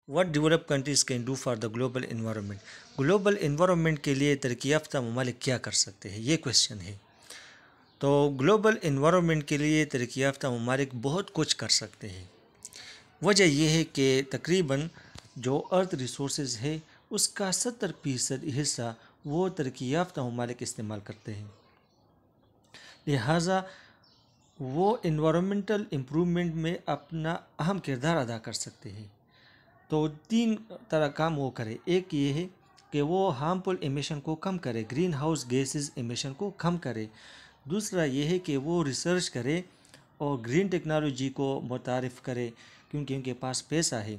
What develop countries can do for the global environment. Global environment کے لیے ترقی یافتہ ممالک کیا کر سکتے ہیں، یہ کویشچن ہے. تو گلوبل انوائرمنٹ کے لیے ترقی یافتہ ممالک بہت کچھ کر سکتے ہیں. وجہ یہ ہے کہ تقریباً جو ارتھ ریسورسز ہے اس کا 70% حصہ وہ ترقی یافتہ ممالک استعمال کرتے ہیں. لہٰذا وہ انوائرمنٹل امپرومنٹ میں اپنا اہم کردار ادا کر سکتے ہیں. تو 3 طرح کام وہ کرے. ایک یہ ہے کہ وہ ہارمفل ایمیشن کو کم کرے، گرین ہاؤس گیسز ایمیشن کو کم کرے. دوسرا یہ ہے کہ وہ ریسرچ کرے اور گرین ٹیکنالوجی کو متعارف کرے کیونکہ ان کے پاس پیسہ ہے،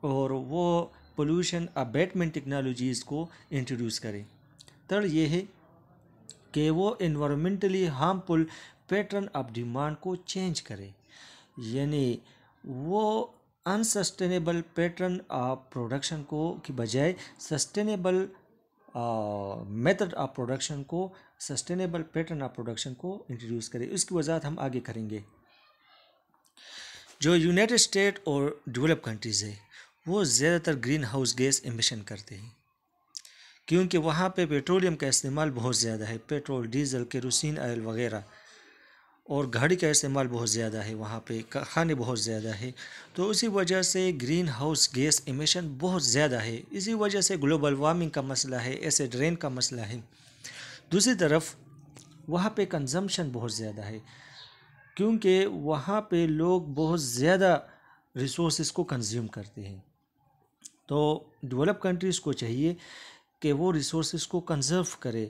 اور وہ پولوشن ابیٹمنٹ ٹیکنالوجیز کو انٹروڈیوس کرے. تھرڈ یہ ہے کہ وہ environmentally harmful pattern of demand کو چینج کرے، یعنی وہ انسسٹینیبل پیٹرن آف پروڈکشن کو کی بجائے سسٹینیبل میتھڈ آف پروڈکشن کو، سسٹینیبل پیٹرن آف پروڈکشن کو انٹروڈیوس کرے. اس کی وضاحت ہم آگے کریں گے. جو یونائٹڈ اسٹیٹ اور ڈیولپ کنٹریز ہے وہ زیادہ تر گرین ہاؤس گیس ایمیشن کرتے ہیں کیونکہ وہاں پہ پیٹرولیم کا استعمال بہت زیادہ ہے، پیٹرول، ڈیزل، کیروسین آئل وغیرہ، اور گاڑی کا استعمال بہت زیادہ ہے، وہاں پہ کارخانے بہت زیادہ ہے. تو اسی وجہ سے گرین ہاؤس گیس ایمیشن بہت زیادہ ہے. اسی وجہ سے گلوبل وارمنگ کا مسئلہ ہے، ایسڈ رین کا مسئلہ ہے. دوسری طرف وہاں پہ کنزمپشن بہت زیادہ ہے کیونکہ وہاں پہ لوگ بہت زیادہ ریسورسز کو کنزیوم کرتے ہیں. تو ڈیولپ کنٹریز کو چاہیے کہ وہ ریسورسز کو کنزرو کرے،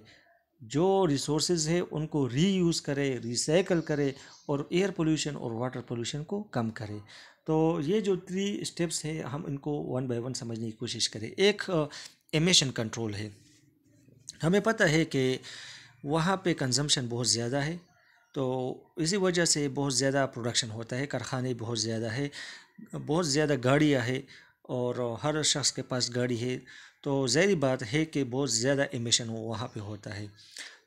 جو ریسورسز ہے ان کو ری یوز کرے، ریسائیکل کرے، اور ایئر پولوشن اور واٹر پولوشن کو کم کرے. تو یہ جو 3 اسٹیپس ہیں ہم ان کو 1 بائی 1 سمجھنے کی کوشش کریں. ایک ایمیشن کنٹرول ہے. ہمیں پتہ ہے کہ وہاں پہ کنزمپشن بہت زیادہ ہے، تو اسی وجہ سے بہت زیادہ پروڈکشن ہوتا ہے، کارخانے بہت زیادہ ہے، بہت زیادہ گاڑیاں ہیں، اور ہر شخص کے پاس گاڑی ہے. تو ظاہری بات ہے کہ بہت زیادہ ایمیشن وہاں پہ ہوتا ہے.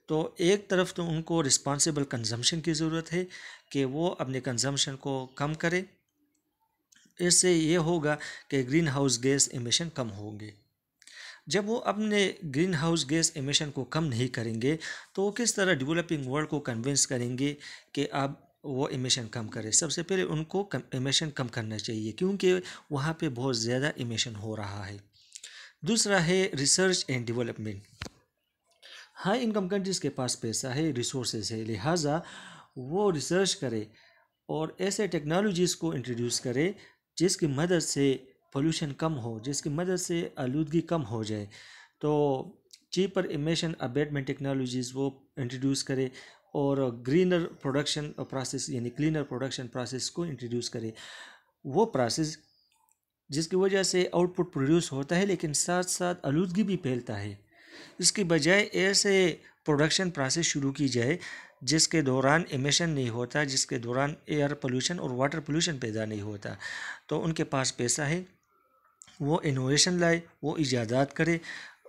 تو ایک طرف تو ان کو رسپانسیبل کنزمپشن کی ضرورت ہے کہ وہ اپنے کنزمپشن کو کم کرے. اس سے یہ ہوگا کہ گرین ہاؤس گیس ایمیشن کم ہوں گے. جب وہ اپنے گرین ہاؤس گیس ایمیشن کو کم نہیں کریں گے تو وہ کس طرح ڈیولپنگ ورلڈ کو کنونس کریں گے کہ اب وہ ایمیشن کم کرے؟ سب سے پہلے ان کو ایمیشن کم کرنا چاہیے کیونکہ وہاں پہ بہت زیادہ ایمیشن ہو رہا ہے. دوسرا ہے research and development. High income countries کے پاس پیسہ ہے، ریسورسز ہے، لہٰذا وہ ریسرچ کرے اور ایسے ٹیکنالوجیز کو انٹروڈیوس کرے جس کی مدد سے پولوشن کم ہو، جس کی مدد سے آلودگی کم ہو جائے. تو چیپر ایمیشن ابیٹمنٹ ٹیکنالوجیز وہ انٹروڈیوس کرے اور گرینر پروڈکشن پروسیس یعنی کلینر پروڈکشن پروسیس کو انٹروڈیوس کرے. وہ پروسیس جس کی وجہ سے آؤٹ پٹ پروڈیوس ہوتا ہے لیکن ساتھ ساتھ آلودگی بھی پھیلتا ہے. اس کی بجائے ایسے پروڈکشن پروسیس شروع کی جائے جس کے دوران ایمیشن نہیں ہوتا، جس کے دوران ایئر پولوشن اور واٹر پولوشن پیدا نہیں ہوتا. تو ان کے پاس پیسہ ہے، وہ انوویشن لائے، وہ ایجادات کرے،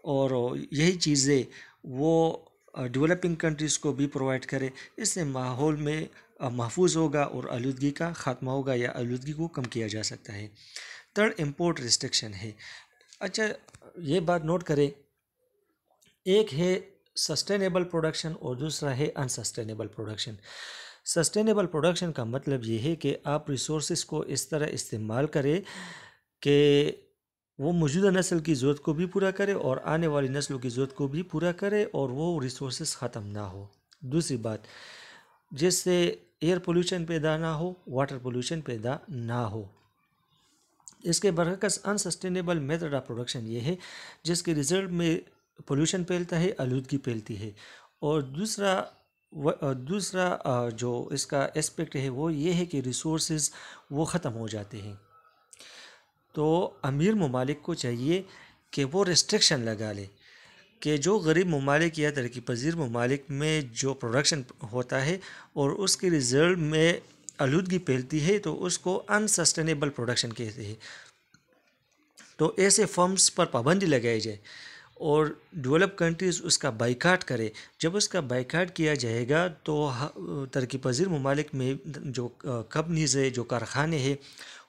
اور یہی چیزیں وہ ڈیولپنگ کنٹریز کو بھی پرووائڈ کرے. اس سے ماحول میں محفوظ ہوگا اور آلودگی کا خاتمہ ہوگا یا آلودگی کو کم کیا جا سکتا ہے. تھرڈ امپورٹ ریسٹرکشن ہے. اچھا یہ بات نوٹ کریں، ایک ہے سسٹینیبل پروڈکشن اور دوسرا ہے انسسٹینیبل پروڈکشن. سسٹینیبل پروڈکشن کا مطلب یہ ہے کہ آپ ریسورسز کو اس طرح استعمال کریں کہ وہ موجودہ نسل کی ضرورت کو بھی پورا کرے اور آنے والی نسلوں کی ضرورت کو بھی پورا کرے اور وہ ریسورسز ختم نہ ہو. دوسری بات، جس سے ایئر پولوشن پیدا نہ ہو، واٹر پولوشن پیدا نہ ہو. اس کے برعکس انسسٹینیبل میتھڈ آف پروڈکشن یہ ہے جس کے رزلٹ میں پولوشن پھیلتا ہے، آلودگی پھیلتی ہے. اور دوسرا جو اس کا اسپیکٹ ہے وہ یہ ہے کہ ریسورسز وہ ختم ہو جاتے ہیں. تو امیر ممالک کو چاہیے کہ وہ ریسٹرکشن لگا لے کہ جو غریب ممالک یا ترقی پذیر ممالک میں جو پروڈکشن ہوتا ہے اور اس کے رزلٹ میں آلودگی پھیلتی ہے تو اس کو انسسٹینیبل پروڈکشن کہتے ہیں. تو ایسے فرمز پر پابندی لگائی جائے اور ڈیولپ کنٹریز اس کا بائیکاٹ کرے. جب اس کا بائیکاٹ کیا جائے گا تو ترقی پذیر ممالک میں جو کمپنیز ہے، جو کارخانے ہیں،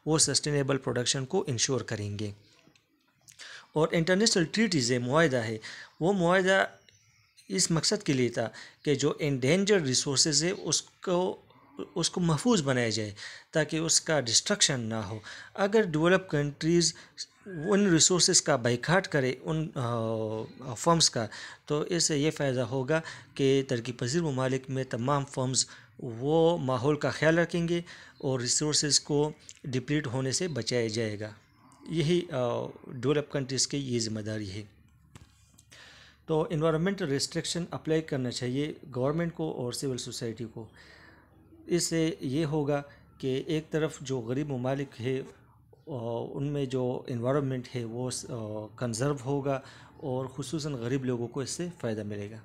وہ سسٹینیبل پروڈکشن کو انشور کریں گے. اور انٹرنیشنل ٹریٹیز ہے، معاہدہ ہے، وہ معاہدہ اس مقصد کے لیے تھا کہ جو انڈینجر ریسورسز ہے اس کو محفوظ بنایا جائے تاکہ اس کا ڈسٹرکشن نہ ہو۔ اگر ڈیولپ کنٹریز ان ریسورسز کا بائیکاٹ کرے، ان فرمز کا، تو اس سے یہ فائدہ ہوگا کہ ترقی پذیر ممالک میں تمام فرمز وہ ماحول کا خیال رکھیں گے اور ریسورسز کو ڈپلیٹ ہونے سے بچایا جائے گا۔ یہی ڈیولپ کنٹریز کی یہ ذمہ داری ہے۔ تو انوائرمنٹل ریسٹرکشن اپلائی کرنا چاہیے گورنمنٹ کو اور سول سوسائٹی کو۔ اس سے یہ ہوگا کہ ایک طرف جو غریب ممالک ہے ان میں جو انوائرمنٹ ہے وہ کنزرو ہوگا اور خصوصاً غریب لوگوں کو اس سے فائدہ ملے گا۔